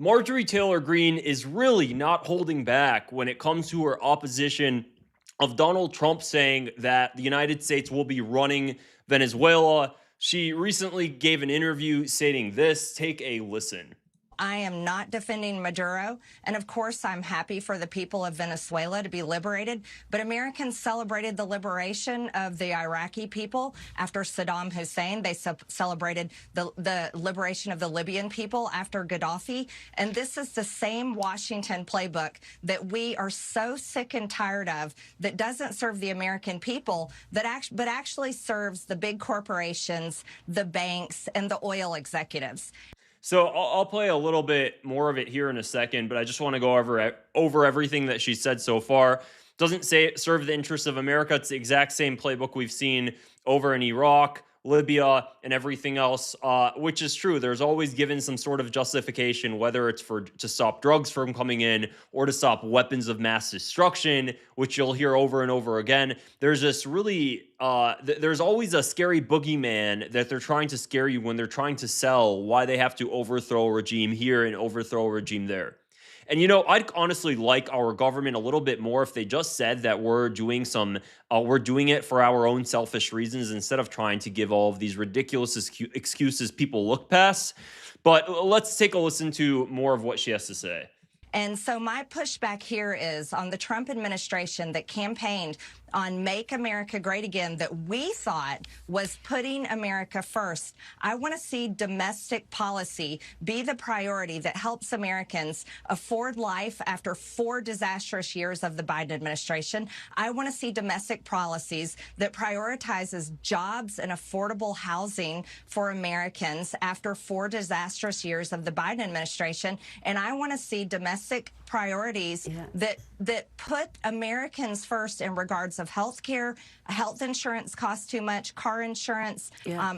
Marjorie Taylor Greene is really not holding back when it comes to her opposition of Donald Trump saying that the United States will be running Venezuela. She recently gave an interview stating this. Take a listen. I am not defending Maduro. And of course, I'm happy for the people of Venezuela to be liberated. But Americans celebrated the liberation of the Iraqi people after Saddam Hussein. They celebrated the liberation of the Libyan people after Gaddafi. And this is the same Washington playbook that we are so sick and tired of, that doesn't serve the American people, but actually serves the big corporations, the banks, and the oil executives. So I'll play a little bit more of it here in a second, but I just want to go over everything that she said so far. Doesn't say serve the interests of America. It's the exact same playbook we've seen over in Iraq, Libya, and everything else, which is true. There's always given some sort of justification, whether it's to stop drugs from coming in or to stop weapons of mass destruction, which you'll hear over and over again. There's this really, there's always a scary boogeyman that they're trying to scare you when they're trying to sell why they have to overthrow a regime here and overthrow a regime there. And I'd honestly like our government a little bit more if they just said that we're doing it for our own selfish reasons instead of trying to give all of these ridiculous excuses people look past. But let's take a listen to more of what she has to say. And so my pushback here is on the Trump administration that campaigned on Make America Great Again, that we thought was putting America first. I want to see domestic policy be the priority that helps Americans afford life after 4 disastrous years of the Biden administration. I want to see domestic policies that prioritizes jobs and affordable housing for Americans after 4 disastrous years of the Biden administration. And I want to see domestic priorities that put Americans first in regards of health care. Health insurance costs too much, car insurance,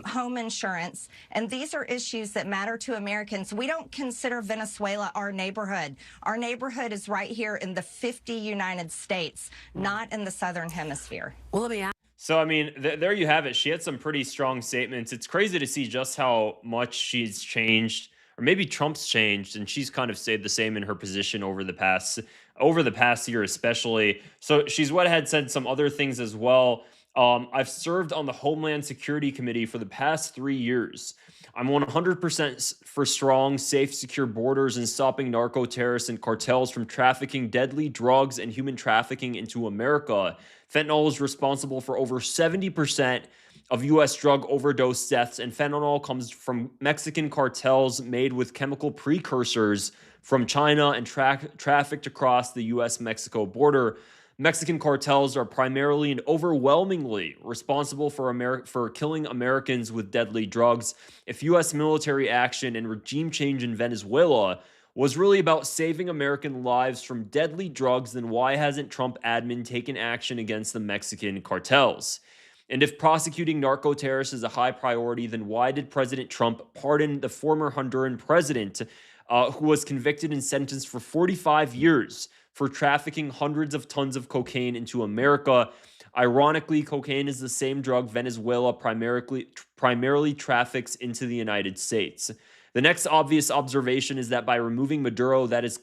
home insurance. And these are issues that matter to Americans. We don't consider Venezuela our neighborhood. Our neighborhood is right here in the 50 United States, not in the Southern Hemisphere. Well, let me ask. So, I mean, there you have it. She had some pretty strong statements. It's crazy to see just how much she's changed, or maybe Trump's changed, and she's kind of stayed the same in her position over the past year, especially. So she's went ahead and said some other things as well. I've served on the Homeland Security Committee for the past 3 years. I'm 100% for strong, safe, secure borders and stopping narco terrorists and cartels from trafficking deadly drugs and human trafficking into America. Fentanyl is responsible for over 70% of U.S. drug overdose deaths, and fentanyl comes from Mexican cartels made with chemical precursors from China and trafficked across the U.S.-Mexico border. Mexican cartels are primarily and overwhelmingly responsible for killing Americans with deadly drugs. If U.S. military action and regime change in Venezuela was really about saving American lives from deadly drugs, then why hasn't Trump admin taken action against the Mexican cartels? And if prosecuting narco terrorists is a high priority, then why did President Trump pardon the former Honduran president who was convicted and sentenced for 45 years for trafficking hundreds of tons of cocaine into America? Ironically, cocaine is the same drug Venezuela primarily traffics into the United States. The next obvious observation is that by removing Maduro, that is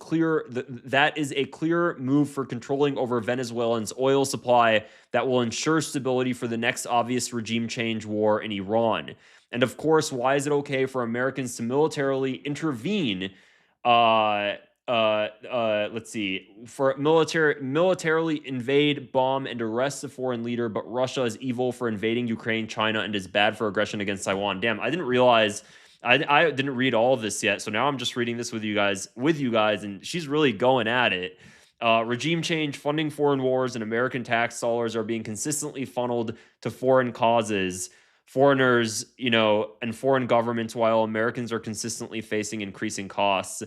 a clear move for controlling over Venezuelans' oil supply that will ensure stability for the next obvious regime change war in Iran. And of course, why is it okay for Americans to militarily intervene? Let's see, for militarily invade, bomb, and arrest a foreign leader, but Russia is evil for invading Ukraine, China, and is bad for aggression against Taiwan. Damn, I didn't realize. I didn't read all of this yet, so now I'm just reading this with you guys, and she's really going at it. Regime change, funding foreign wars, and American tax dollars are being consistently funneled to foreign causes, foreigners, and foreign governments, while Americans are consistently facing increasing costs.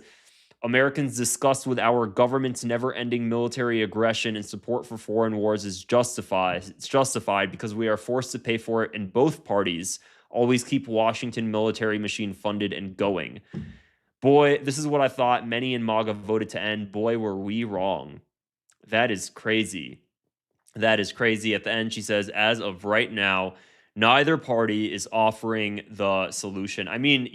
Americans' disgust with our government's never-ending military aggression and support for foreign wars is justified. It's justified because we are forced to pay for it, and both parties always keep Washington military machine funded and going. Boy, this is what I thought many in MAGA voted to end. Boy, were we wrong. That is crazy. That is crazy. At the end, she says, as of right now, neither party is offering the solution. I mean,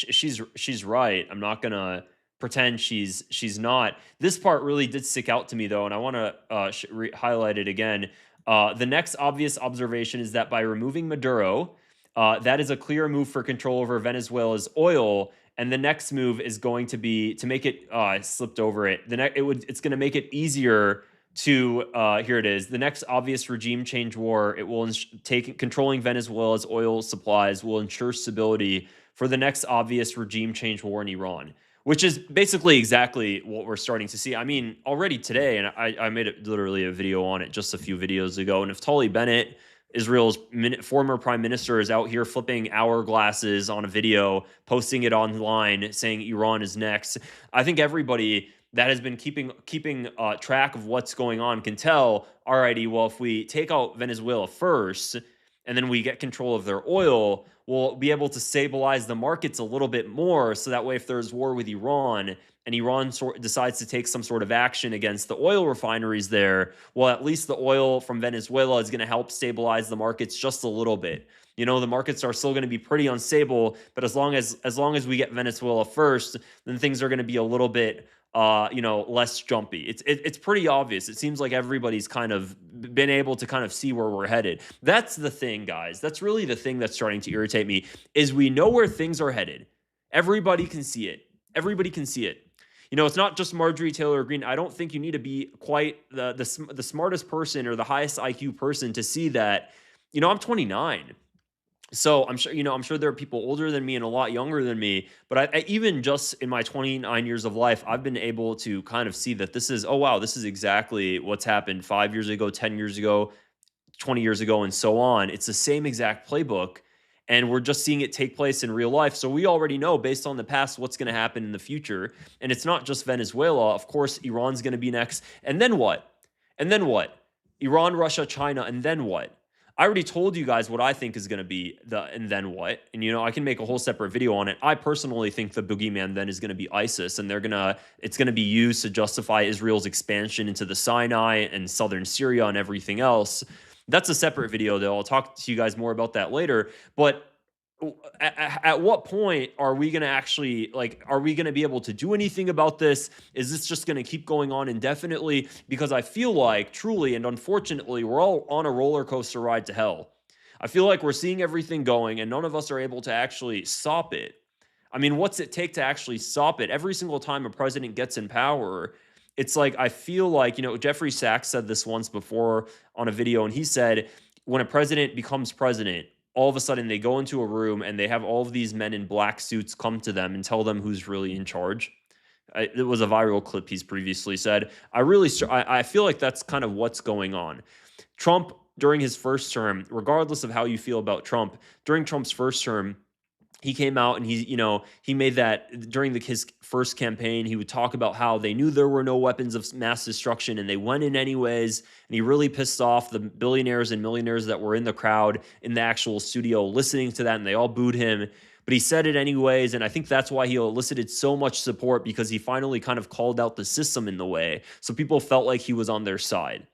she's right. I'm not gonna pretend she's not. This part really did stick out to me though, and I want to highlight it again. The next obvious observation is that by removing Maduro, that is a clear move for control over Venezuela's oil. And the next move is going to be to make it. I slipped over it. It's going to make it easier to. Here it is. The next obvious regime change war. It will take controlling Venezuela's oil supplies will ensure stability for the next obvious regime change war in Iran, which is basically exactly what we're starting to see. I mean, already today, and I made it literally a video on it just a few videos ago. And if Naftali Bennett, Israel's former prime minister, is out here flipping hourglasses on a video, posting it online, saying Iran is next, I think everybody that has been keeping track of what's going on can tell. Alrighty, well, if we take out Venezuela first, and then we get control of their oil, we'll be able to stabilize the markets a little bit more. So that way, if there's war with Iran and Iran decides to take some sort of action against the oil refineries there, well, at least the oil from Venezuela is going to help stabilize the markets just a little bit. You know, the markets are still going to be pretty unstable, but as long as we get Venezuela first, then things are going to be a little bit less jumpy. It's pretty obvious. It seems like everybody's kind of been able to kind of see where we're headed. That's the thing, guys. That's really the thing that's starting to irritate me, is we know where things are headed. Everybody can see it. Everybody can see it. You know, it's not just Marjorie Taylor Greene. I don't think you need to be quite the smartest person or the highest IQ person to see that. You know, I'm 29. So I'm sure there are people older than me and a lot younger than me, but I even just in my 29 years of life, I've been able to kind of see that oh wow, this is exactly what's happened 5 years ago, 10 years ago, 20 years ago, and so on. It's the same exact playbook, and we're just seeing it take place in real life. So we already know based on the past what's going to happen in the future. And it's not just Venezuela. Of course, Iran's going to be next. And then what? And then what? Iran, Russia, China, and then what? I already told you guys what I think is going to be and then what. And, you know, I can make a whole separate video on it. I personally think the boogeyman then is going to be ISIS, and it's going to be used to justify Israel's expansion into the Sinai and southern Syria and everything else. That's a separate video, though. I'll talk to you guys more about that later. But at what point are we going to actually, are we going to be able to do anything about this? Is this just going to keep going on indefinitely? Because I feel like, truly and unfortunately, we're all on a roller coaster ride to hell. I feel like we're seeing everything going and none of us are able to actually stop it. I mean, what's it take to actually stop it? Every single time a president gets in power, it's like, I feel like, you know, Jeffrey Sachs said this once before on a video, and he said, when a president becomes president, all of a sudden they go into a room and they have all of these men in black suits come to them and tell them who's really in charge. It was a viral clip he's previously said. I feel like that's kind of what's going on. Trump, during his first term, regardless of how you feel about Trump, during Trump's first term, he came out and he made that during his first campaign. He would talk about how they knew there were no weapons of mass destruction and they went in anyways. And he really pissed off the billionaires and millionaires that were in the crowd in the actual studio listening to that, and they all booed him. But he said it anyways, and I think that's why he elicited so much support, because he finally kind of called out the system in the way. So people felt like he was on their side.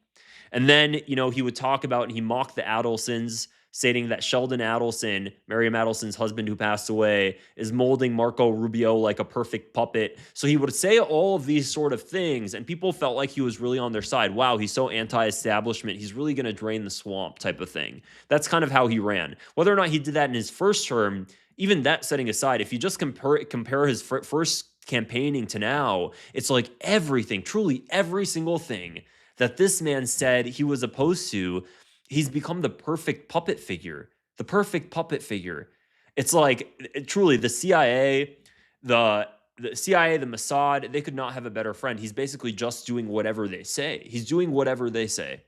And then, you know, he would talk about, and he mocked the Adelsons, stating that Sheldon Adelson, Miriam Adelson's husband who passed away, is molding Marco Rubio like a perfect puppet. So he would say all of these sort of things, and people felt like he was really on their side. Wow, he's so anti-establishment. He's really going to drain the swamp type of thing. That's kind of how he ran. Whether or not he did that in his first term, even that setting aside, if you just compare his first campaigning to now, it's like everything, truly every single thing that this man said he was opposed to, he's become the perfect puppet figure. The perfect puppet figure. It's like, truly, the CIA, the Mossad, they could not have a better friend. He's basically just doing whatever they say. He's doing whatever they say.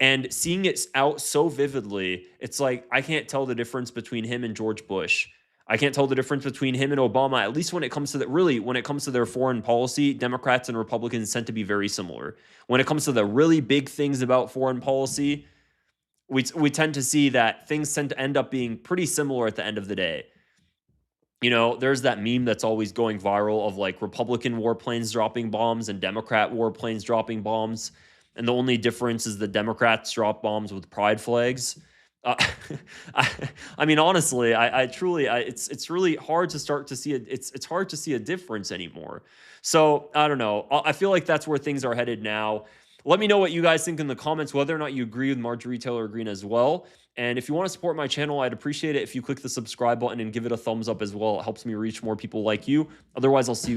And seeing it out so vividly, it's like, I can't tell the difference between him and George Bush. I can't tell the difference between him and Obama, at least when it comes to when it comes to their foreign policy. Democrats and Republicans tend to be very similar. When it comes to the really big things about foreign policy, we tend to see that things tend to end up being pretty similar at the end of the day. You know, there's that meme that's always going viral of like Republican warplanes dropping bombs and Democrat warplanes dropping bombs. And the only difference is the Democrats drop bombs with pride flags. Uh, I, I mean, honestly, I truly, it's really hard to start to see it. It's hard to see a difference anymore. So I don't know. I feel like that's where things are headed now. Let me know what you guys think in the comments, whether or not you agree with Marjorie Taylor Greene as well. And if you want to support my channel, I'd appreciate it if you click the subscribe button and give it a thumbs up as well. It helps me reach more people like you. Otherwise, I'll see you guys.